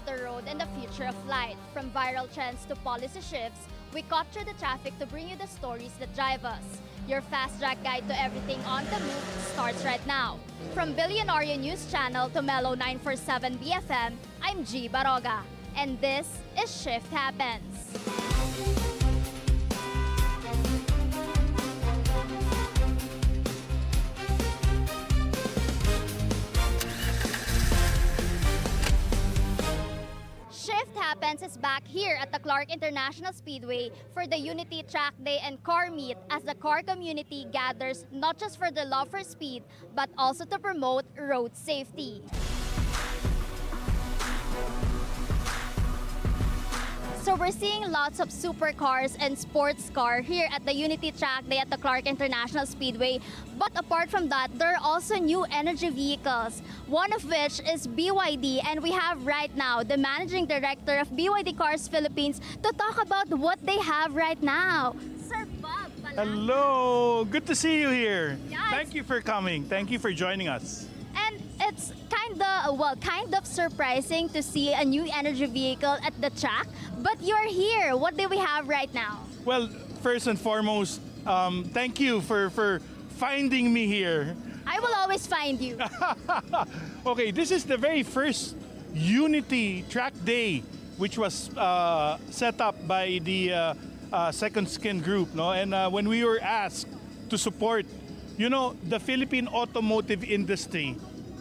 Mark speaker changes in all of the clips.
Speaker 1: about the road and the future of flight. From viral trends to policy shifts, we capture the traffic to bring you the stories that drive us. Your fast track guide to everything on the move starts right now. From Billionaire News Channel to Mellow 947 BFM, I'm Gie Barroga, and this is Shift Happens. Shift Happens is back here at the Clark International Speedway for the Unity Track Day and Car Meet as the car community gathers not just for the love for speed but also to promote road safety. So we're seeing lots of supercars and sports car here at the Unity Track Day at the Clark International Speedway. But apart from that, there are also new energy vehicles, one of which is BYD. And we have right now the Managing Director of BYD Cars Philippines to talk about what they have right now. Sir Bob Palanca.
Speaker 2: Hello, good to see you here.
Speaker 1: Yes.
Speaker 2: Thank you for coming. Thank you for joining us.
Speaker 1: And it's kind of surprising to see a new energy vehicle at the track. But you're here. What do we have right now?
Speaker 2: Well, first and foremost, thank you for finding me here.
Speaker 1: I will always find you.
Speaker 2: Okay, this is the very first Unity Track Day, which was set up by the Second Skin Group, no? And when we were asked to support, you know, the Philippine automotive industry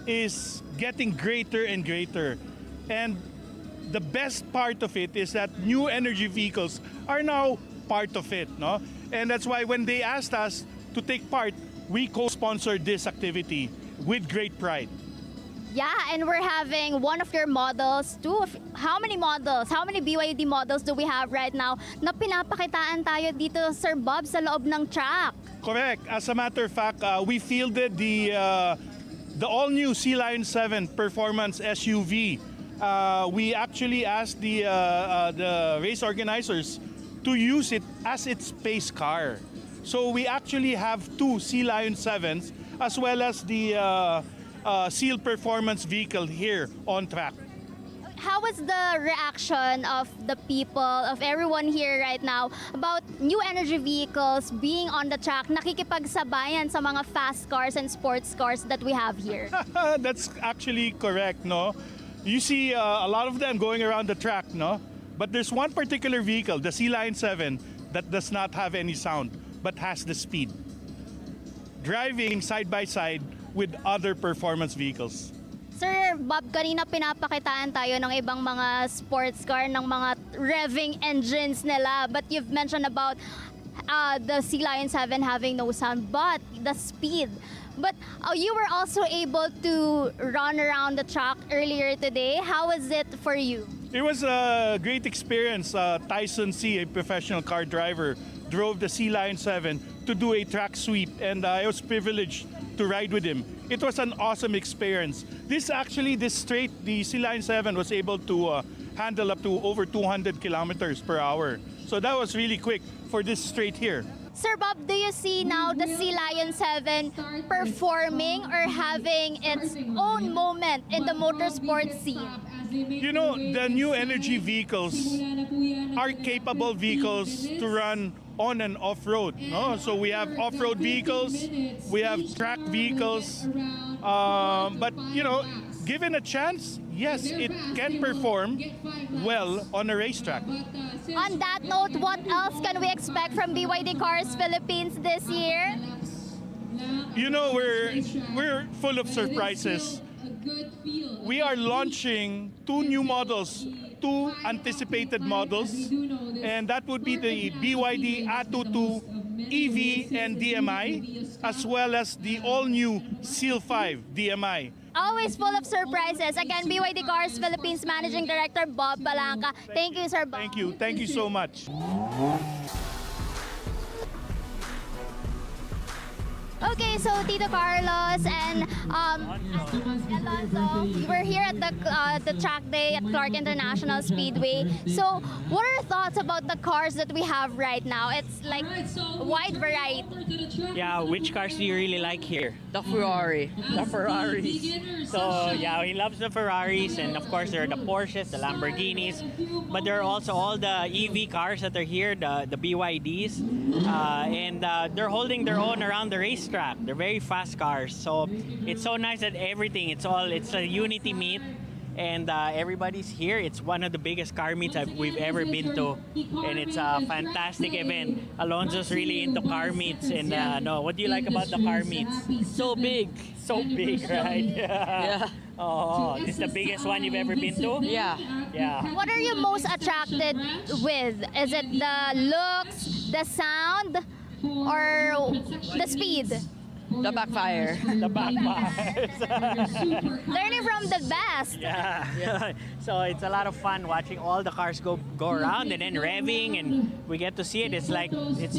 Speaker 2: is getting greater and greater. And the best part of it is that new energy vehicles are now part of it, no? And that's why when they asked us to take part, we co-sponsored this activity with great pride.
Speaker 1: Yeah, and we're having one of your models, how many BYD models do we have right now na pinapakitaan tayo dito, Sir Bob, sa loob ng track?
Speaker 2: Correct. As a matter of fact, we fielded the all-new Sea Lion 7 performance SUV. We actually asked the race organizers to use it as its pace car. So we actually have two Sea Lion 7s as well as the Seal performance vehicle here on track.
Speaker 1: How was the reaction of the people, of everyone here right now about new energy vehicles being on the track, nakikipagsabayan sa mga fast cars and sports cars that we have here?
Speaker 2: That's actually correct, no? You see a lot of them going around the track, no? But there's one particular vehicle, the Sea Lion 7, that does not have any sound, but has the speed. Driving side by side with other performance vehicles.
Speaker 1: Sir Bob, kanina pinapakitaan tayo ng ibang mga sports car, ng mga revving engines nila. But you've mentioned about the Sea Lion 7 having no sound, but the speed. But you were also able to run around the track earlier today. How was it for you?
Speaker 2: It was a great experience. Tyson C, a professional car driver, drove the Sea Lion 7 to do a track sweep, and I was privileged to ride with him. It was an awesome experience. This straight, the Sea Lion 7 was able to handle up to over 200 kilometers per hour. So that was really quick for this straight here.
Speaker 1: Sir Bob, do you see now the Sea Lion 7 performing or having its own moment in the motorsports scene?
Speaker 2: You know, the new energy vehicles are capable vehicles to run on and off-road, no? So we have off-road vehicles, we have track vehicles, but you know, given a chance, yes, it can perform well on a racetrack.
Speaker 1: On that note, what else can we expect from BYD Cars Philippines this year?
Speaker 2: You know, we're full of surprises. We are launching two new models, two anticipated models, and that would be the BYD Atto 2 EV and DMI, as well as the all-new Seal 5 DMI.
Speaker 1: Always full of surprises. Again, BYD Cars Philippines Managing Director Bob Palanca. Thank you, Sir Bob.
Speaker 2: Thank you. Thank you so much.
Speaker 1: Okay, so Tito Carlos and Alonso, we're here at the track day at Clark International Speedway. So, what are your thoughts about the cars that we have right now? It's like a wide variety.
Speaker 3: Yeah, which cars do you really like here?
Speaker 4: The Ferrari.
Speaker 3: The Ferraris. So yeah, he loves the Ferraris, and of course there are the Porsches, the Lamborghinis, but there are also all the EV cars that are here, the BYDs, and they're holding their own around the racetrack. They're very fast cars, so it's so nice that it's a unity meet. And everybody's here. It's one of the biggest car meets we've ever been to, and it's a fantastic event. Alonso's really into car meets, and no, what do you like about the car meets?
Speaker 4: So big.
Speaker 3: So big, right?
Speaker 4: Yeah.
Speaker 3: Oh, this is the biggest one you've ever been to?
Speaker 4: Yeah.
Speaker 3: Yeah.
Speaker 1: What are you most attracted with? Is it the looks, the sound, or the speed?
Speaker 4: The backfire.
Speaker 3: The backfires.
Speaker 1: Learning from the best.
Speaker 3: Yeah. So it's a lot of fun watching all the cars go around and then revving, and we get to see it. It's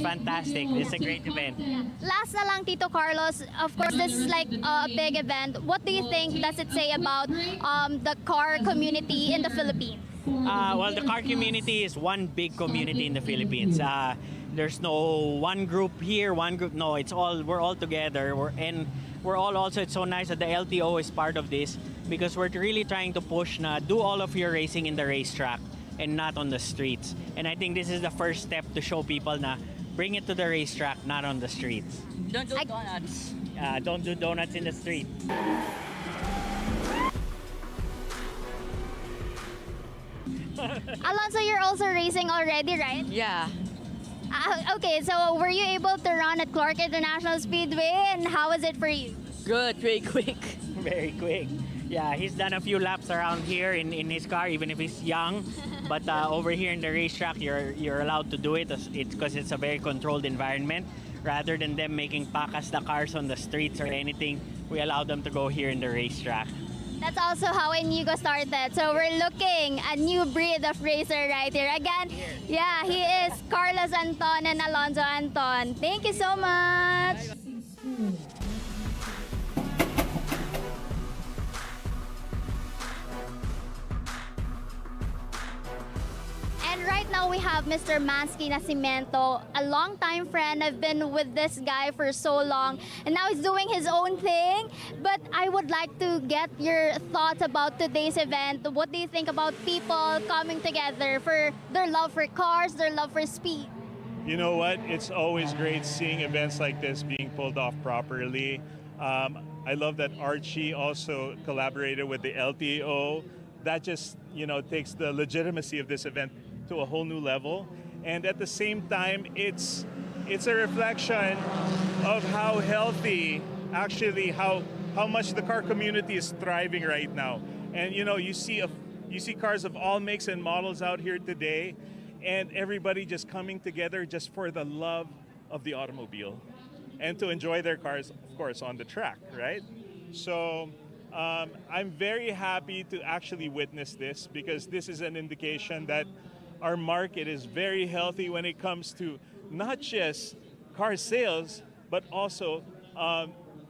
Speaker 3: fantastic. It's a great event.
Speaker 1: Last na lang, Tito Carlos. Of course, this is like a big event. What do you think does it say about the car community in the Philippines?
Speaker 3: Well, the car community is one big community in the Philippines. There's no one group here, one group. No, we're all together. We're all also. It's so nice that the LTO is part of this, because we're really trying to push do all of your racing in the racetrack and not on the streets. And I think this is the first step to show people bring it to the racetrack, not on the streets.
Speaker 4: Don't do donuts.
Speaker 3: Don't do donuts in the street.
Speaker 1: Alonso, you're also racing already, right?
Speaker 4: Yeah.
Speaker 1: Okay, so were you able to run at Clark International Speedway, and how was it for you?
Speaker 4: Good, very quick.
Speaker 3: Very quick. Yeah, he's done a few laps around here in his car, even if he's young. But over here in the racetrack, you're allowed to do it because it's a very controlled environment. Rather than them making pakas the cars on the streets or anything, we allow them to go here in the racetrack.
Speaker 1: That's also how Inigo started. So we're looking a new breed of racer right here. Again, yeah, he is Carlos Anton and Alonso Anton. Thank you so much. And right now we have Mr. Manskee Nascimento, a longtime friend. I've been with this guy for so long, and now he's doing his own thing. But I would like to get your thoughts about today's event. What do you think about people coming together for their love for cars, their love for speed?
Speaker 5: You know what? It's always great seeing events like this being pulled off properly. I love that Archie also collaborated with the LTO. That just, takes the legitimacy of this event to a whole new level. And at the same time, it's a reflection of how healthy, actually, how much the car community is thriving right now. And you see cars of all makes and models out here today, and everybody just coming together just for the love of the automobile and to enjoy their cars, of course, on the track, right? So I'm very happy to actually witness this, because this is an indication that our market is very healthy when it comes to not just car sales, but also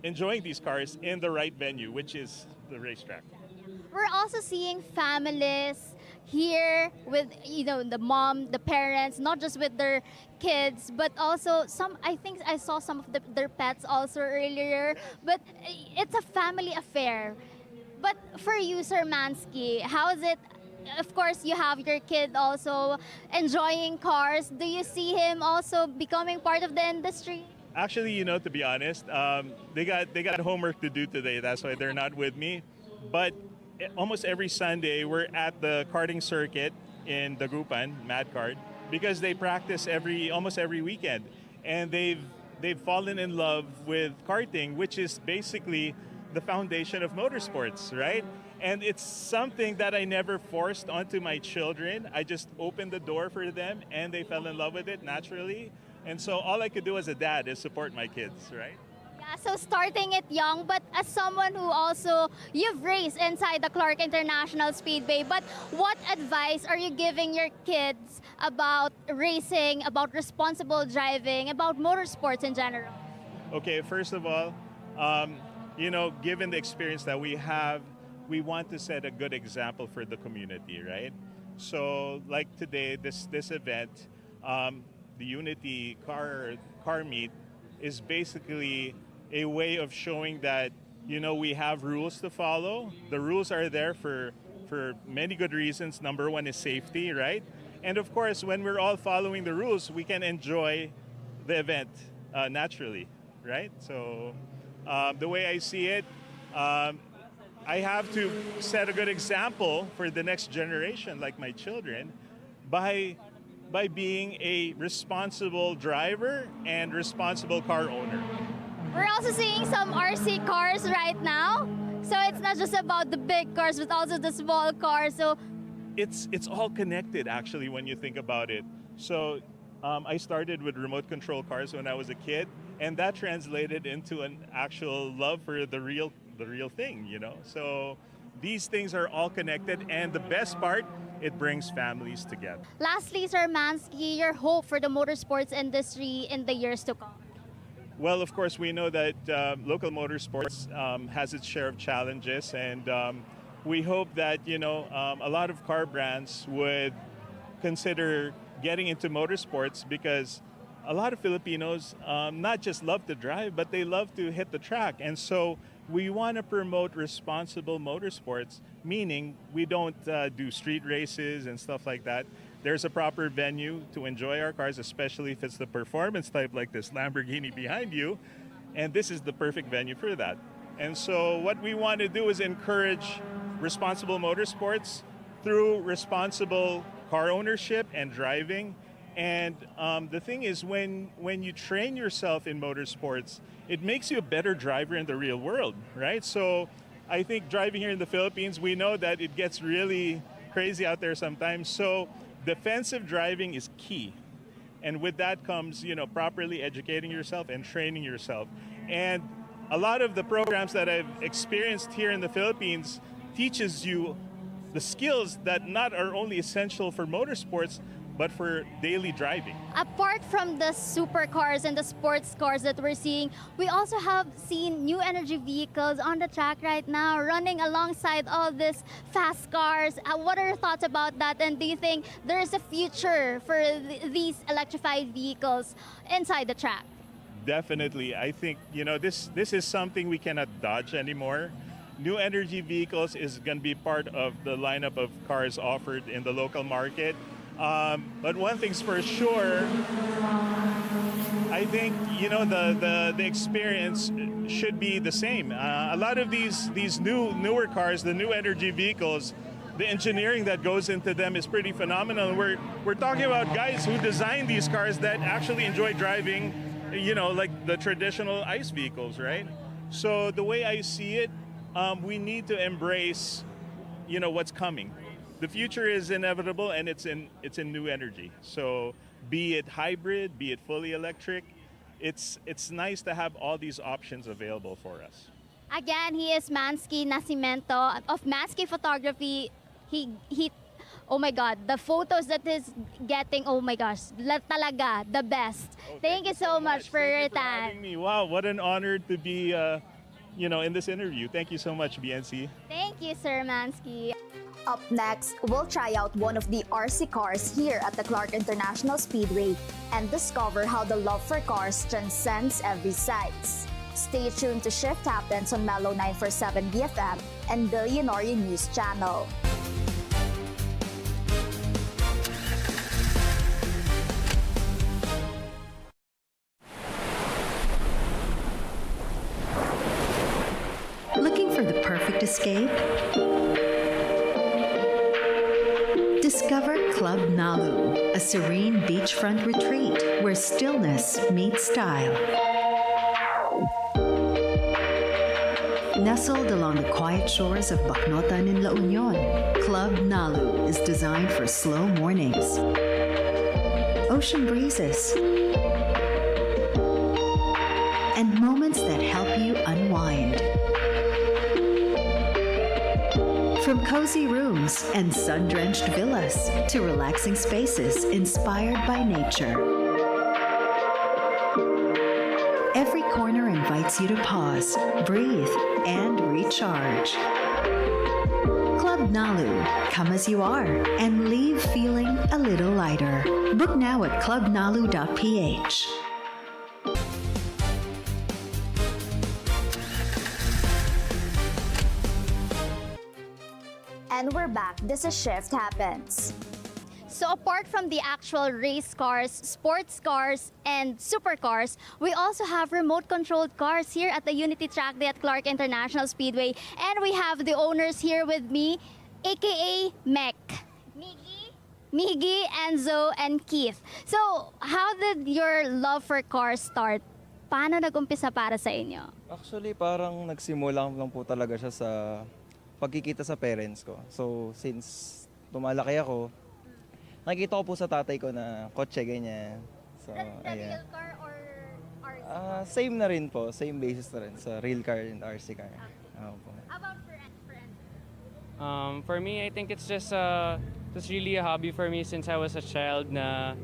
Speaker 5: enjoying these cars in the right venue, which is the racetrack.
Speaker 1: We're also seeing families here with the mom, the parents, not just with their kids, but also I think I saw some of their pets also earlier. But it's a family affair. But for you, Sir Manskee, how is it? Of course, you have your kid also enjoying cars. Do you see him also becoming part of the industry?
Speaker 5: Actually, to be honest, they got homework to do today. That's why they're not with me. But almost every Sunday, we're at the karting circuit in Dagupan, Mad Kart, because they practice almost every weekend, and they've fallen in love with karting, which is basically the foundation of motorsports, right? And it's something that I never forced onto my children. I just opened the door for them, and they fell in love with it naturally. And so all I could do as a dad is support my kids, right?
Speaker 1: Yeah, so starting it young, but as someone who also, you've raced inside the Clark International Speedway, but what advice are you giving your kids about racing, about responsible driving, about motorsports in general?
Speaker 5: Okay, first of all, given the experience that we have, we want to set a good example for the community, right? So, like today, this event, the Unity car meet, is basically a way of showing that we have rules to follow. The rules are there for many good reasons. Number one is safety, right? And of course, when we're all following the rules, we can enjoy the event naturally, right? So the way I see it, I have to set a good example for the next generation, like my children, by being a responsible driver and responsible car owner.
Speaker 1: We're also seeing some RC cars right now. So it's not just about the big cars, but also the small cars. So
Speaker 5: it's all connected, actually, when you think about it. So I started with remote control cars when I was a kid, and that translated into an actual love for the real thing, So these things are all connected, and the best part, it brings families together.
Speaker 1: lastly, Sir Manskee, your hope for the motorsports industry in the years to come.
Speaker 5: Well, of course, we know that local motorsports has its share of challenges, and we hope that a lot of car brands would consider getting into motorsports, because a lot of Filipinos not just love to drive, but they love to hit the track. And so we want to promote responsible motorsports, meaning we don't do street races and stuff like that. There's a proper venue to enjoy our cars, especially if it's the performance type like this Lamborghini behind you. And this is the perfect venue for that. And so what we want to do is encourage responsible motorsports through responsible car ownership and driving. And the thing is, when you train yourself in motorsports, it makes you a better driver in the real world, right? So I think driving here in the Philippines, we know that it gets really crazy out there sometimes. So defensive driving is key. And with that comes, properly educating yourself and training yourself. And a lot of the programs that I've experienced here in the Philippines teaches you the skills that not are only essential for motorsports, but for daily driving.
Speaker 1: Apart from the supercars and the sports cars that we're seeing, we also have seen new energy vehicles on the track right now, running alongside all these fast cars. What are your thoughts about that? And do you think there is a future for these electrified vehicles inside the track?
Speaker 5: Definitely. I think, this is something we cannot dodge anymore. New energy vehicles is going to be part of the lineup of cars offered in the local market. But one thing's for sure, I think the experience should be the same. A lot of these newer cars, the new energy vehicles, the engineering that goes into them is pretty phenomenal. We're talking about guys who designed these cars that actually enjoy driving, like the traditional ICE vehicles, right? So the way I see it, we need to embrace, what's coming. The future is inevitable, and it's in new energy. So be it hybrid, be it fully electric, it's nice to have all these options available for us.
Speaker 1: Again, he is Manskee Nascimento of Manskee Photography. He oh my God, the photos that he's getting, oh my gosh, talaga, the best. Thank you so much for your time.
Speaker 5: Having me. Wow, what an honor to be in this interview. Thank you so much, BNC.
Speaker 1: Thank you, Sir Manskee.
Speaker 6: Up next, we'll try out one of the RC cars here at the Clark International Speedway and discover how the love for cars transcends every size. Stay tuned to Shift Happens on Mellow 947 BFM and Billionaire News Channel.
Speaker 7: Looking for the perfect escape? Discover Club Nalu, a serene beachfront retreat where stillness meets style. Nestled along the quiet shores of Bacnotan in La Union, Club Nalu is designed for slow mornings, ocean breezes, and moments that help you unwind. From cozy rooms and sun-drenched villas to relaxing spaces inspired by nature. Every corner invites you to pause, breathe, and recharge. Club Nalu. Come as you are and leave feeling a little lighter. Book now at clubnalu.ph.
Speaker 6: And we're back. This is Shift Happens.
Speaker 1: So apart from the actual race cars, sports cars, and supercars, we also have remote-controlled cars here at the Unity Track Day at Clark International Speedway. And we have the owners here with me, aka Mech. Miggy, Enzo, and Keith. So, how did your love for cars start? Paano nag-umpisa para sa inyo?
Speaker 8: Actually, parang nagsimula lang po talaga siya sa pagkikita sa parents ko. So, since tumalaki ako, nakikita ko po sa tatay ko na kotse, ganyan. So, ayan.
Speaker 1: Real car or RC?
Speaker 8: Same na rin po. Same basis na rin sa real car and RC car. Po.
Speaker 1: How about for Enzo?
Speaker 9: For me, I think it's just really a hobby for me since I was a child na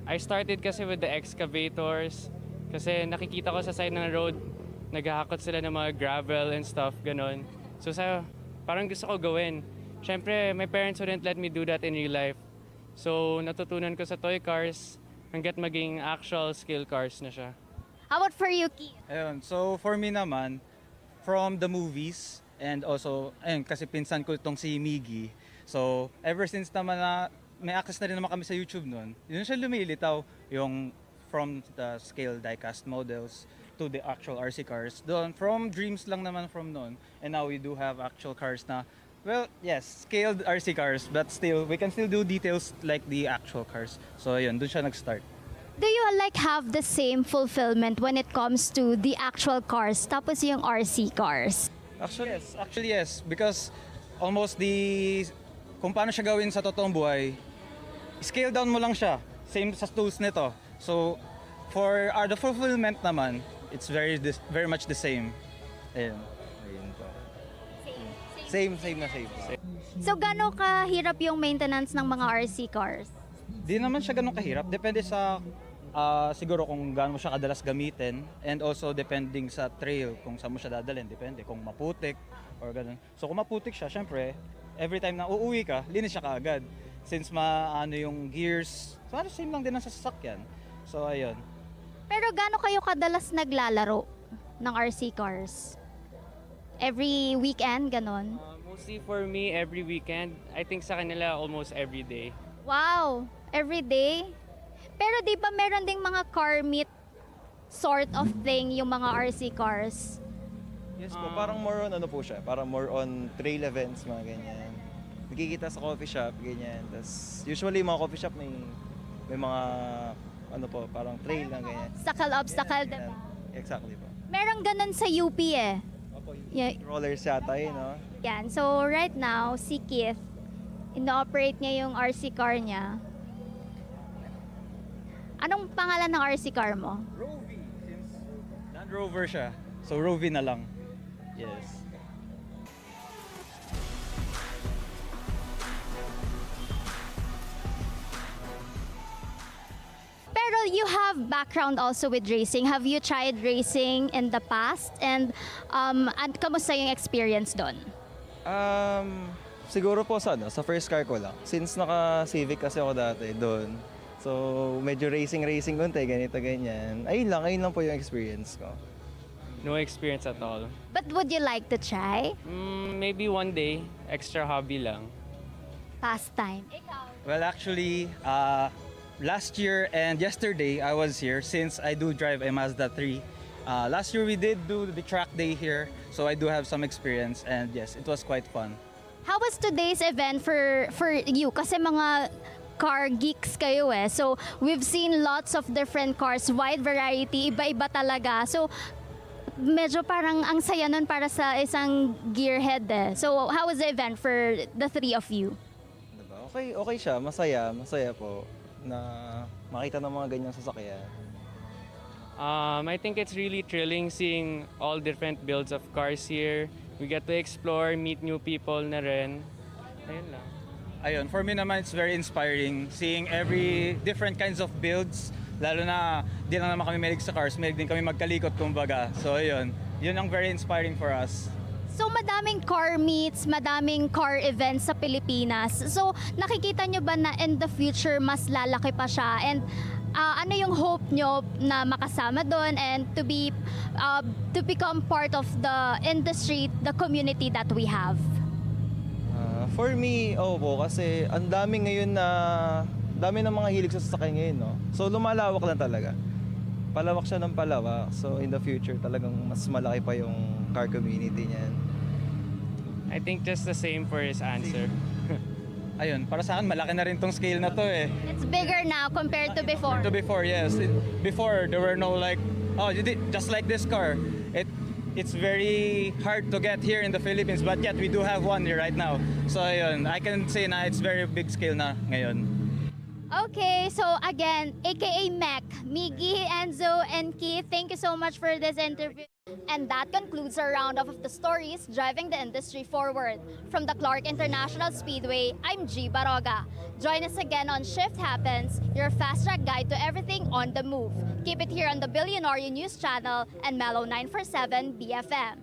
Speaker 9: I started kasi with the excavators kasi nakikita ko sa side ng road naghahakot sila ng mga gravel and stuff, ganon. So parang gusto ko gawin. Siyempre, my parents wouldn't let me do that in real life. So natutunan ko sa toy cars hanggat maging actual scale cars na siya.
Speaker 1: How about for you, Keith?
Speaker 10: Ayun, so for me naman, from the movies, and also, ayun, kasi pinsan ko itong si Miggy. So, ever since naman na may access na rin naman kami sa YouTube noon, yun siya lumilitaw, yung from the scale diecast models to the actual RC cars. Doon, from dreams lang naman from noon, and now we do have actual cars na, well, yes, scaled RC cars, but still, we can still do details like the actual cars. So, ayun, doon siya nag-start.
Speaker 1: Do you have the same fulfillment when it comes to the actual cars tapos yung RC cars?
Speaker 10: Actually yes, because almost kung paano siya gawin sa totoong buhay, scale down mo lang siya, same sa tools nito. So for the fulfillment naman, it's very much the same. Ayun po. Same.
Speaker 1: So gano'n kahirap yung maintenance ng mga RC cars?
Speaker 10: Di naman siya ganun kahirap, depende sa siguro kung gaano mo siya kadalas gamitin, and also depending sa trail kung saan mo siya dadalhin, depende kung maputik or ganun. So kung maputik siya, syempre every time na uuwi ka, linis siya kaagad. Since maano yung gears, so same lang din ang sasakyan. So ayun.
Speaker 1: Pero gaano kayo kadalas naglalaro ng RC cars? Every weekend, ganon?
Speaker 9: Mostly for me, every weekend. I think sa kanila, almost every day.
Speaker 1: Wow! Every day? Pero di ba meron ding mga car meet sort of thing yung mga RC cars?
Speaker 8: Yes po, parang more on ano po siya, parang more on trail events, mga ganyan. Nagkikita sa coffee shop, ganyan. Tapos usually mga coffee shop may mga ano po, parang trail na ganyan.
Speaker 1: Obstacle,
Speaker 8: Yeah,
Speaker 1: diba?
Speaker 8: Exactly po.
Speaker 1: Meron ganun sa UP eh.
Speaker 8: Opo,
Speaker 1: Yeah.
Speaker 8: rollers yata yun, no?
Speaker 1: Yan. So right now, si Keith, ino-operate niya yung RC car niya. Anong pangalan ng RC car mo?
Speaker 10: Rovi, since Land Rover siya. So Rovi na lang. Yes.
Speaker 1: Pero you have background also with racing. Have you tried racing in the past? And kamusta yung experience doon?
Speaker 8: Siguro po sa first car ko lang. Since naka-Civic kasi ako dati doon. So, medyo racing konti, ganito, ganyan. Ayun lang po yung experience ko.
Speaker 9: No experience at all.
Speaker 1: But would you like to try?
Speaker 9: Maybe one day, extra hobby lang.
Speaker 1: Pastime.
Speaker 10: Well, actually, last year and yesterday I was here since I do drive a Mazda 3. Last year we did do the track day here, so I do have some experience, and yes, it was quite fun.
Speaker 1: How was today's event for you? Kasi mga car geeks kayo eh. So, we've seen lots of different cars, wide variety, iba-iba talaga. So, medyo parang ang saya nun para sa isang gearhead eh. So, how was the event for the three of you?
Speaker 8: Diba? Okay siya, masaya po na makita ng mga ganyang sasakyan.
Speaker 9: I think it's really thrilling seeing all different builds of cars here. We get to explore, meet new people na rin. Ayun lang.
Speaker 10: Ayun, for me naman, it's very inspiring seeing every different kinds of builds Lalo na di lang naman kami mahilig sa cars, mahilig din kami magkalikot kumbaga. So ayun, yun ang very inspiring for us.
Speaker 1: So madaming car meets, madaming car events sa Pilipinas. So nakikita nyo ba na in the future mas lalaki pa siya? And ano yung hope nyo na makasama doon and to become part of the industry, the community that we have?
Speaker 8: For me, po, kasi ang dami ngayon dami ng mga hilig sa sasakyan ngayon, no? So lumalawak lang talaga. Palawak siya ng palawak. So in the future talagang mas malaki pa yung car community niyan.
Speaker 9: I think just the same for his answer.
Speaker 10: Ayun, para sa akin malaki na rin tong scale na to eh.
Speaker 1: It's bigger now compared to before.
Speaker 10: To before, yes. Before there were no like, just like this car. It's very hard to get here in the Philippines, but yet we do have one here right now. So ayun, I can say na it's very big scale na ngayon.
Speaker 1: Okay, so again, aka Mac, Miggy, Enzo, and Keith, thank you so much for this interview. And that concludes our roundup of the stories driving the industry forward. From the Clark International Speedway, I'm Gie Barroga. Join us again on Shift Happens, your fast-track guide to everything on the move. Keep it here on the Billionaire News Channel and Mellow 947 BFM.